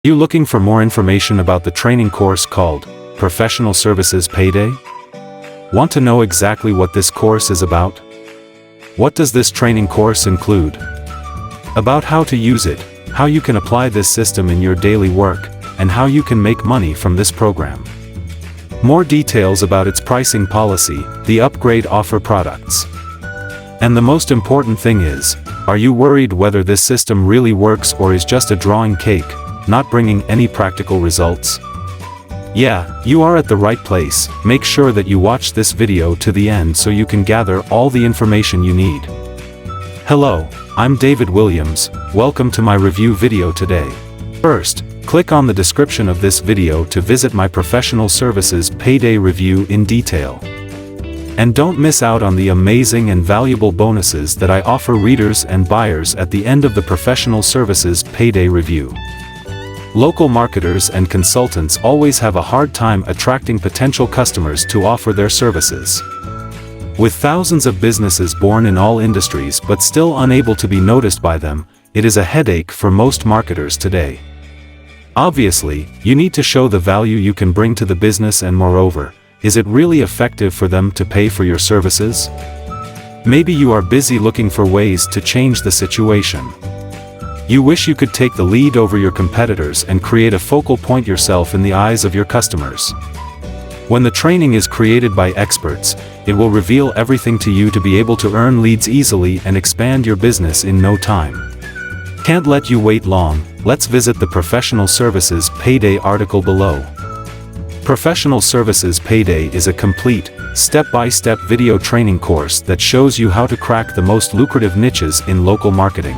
You looking for more information about the training course called Professional Services Payday? Want to know exactly what this course is about? What does this training course include? About how to use it, how you can apply this system in your daily work, and how you can make money from this program. More details about its pricing policy, the upgrade offer products. And the most important thing is, are you worried whether this system really works or is just a drawing cake, not bringing any practical results? Yeah, you are at the right place. Make sure that you watch this video to the end so you can gather all the information you need. Hello, I'm David Williams, welcome to my review video today. First, click on the description of this video to visit my Professional Services Payday review in detail. And don't miss out on the amazing and valuable bonuses that I offer readers and buyers at the end of the Professional Services Payday review. Local marketers and consultants always have a hard time attracting potential customers to offer their services. With thousands of businesses born in all industries but still unable to be noticed by them, it is a headache for most marketers today. Obviously, you need to show the value you can bring to the business, and moreover, is it really effective for them to pay for your services? Maybe you are busy looking for ways to change the situation. You wish you could take the lead over your competitors and create a focal point yourself in the eyes of your customers. When the training is created by experts, it will reveal everything to you to be able to earn leads easily and expand your business in no time. Can't let you wait long. Let's visit the Professional Services Payday article below. Professional Services Payday is a complete, step-by-step video training course that shows you how to crack the most lucrative niches in local marketing.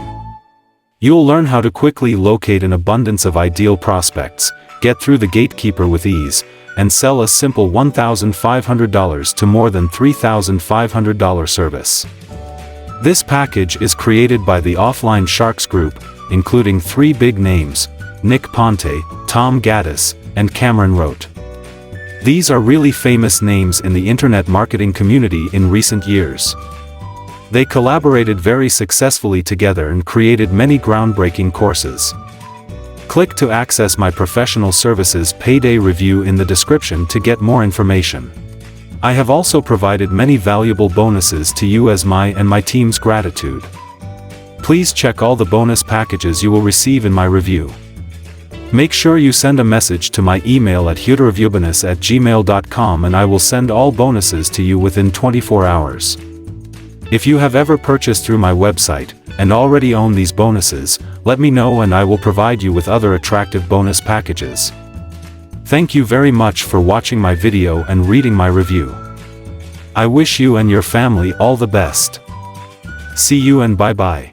You'll learn how to quickly locate an abundance of ideal prospects, get through the gatekeeper with ease, and sell a simple $1,500 to more than $3,500 service. This package is created by the Offline Sharks Group, including three big names: Nick Ponte, Tom Gaddis, and Cameron Roat. These are really famous names in the internet marketing community in recent years. They collaborated very successfully together and created many groundbreaking courses. Click to access my Professional Services Payday review in the description to get more information. I have also provided many valuable bonuses to you as my and my team's gratitude. Please check all the bonus packages you will receive in my review. Make sure you send a message to my email at huterreviewbonus@gmail.com and I will send all bonuses to you within 24 hours. If you have ever purchased through my website, and already own these bonuses, let me know and I will provide you with other attractive bonus packages. Thank you very much for watching my video and reading my review. I wish you and your family all the best. See you and bye-bye.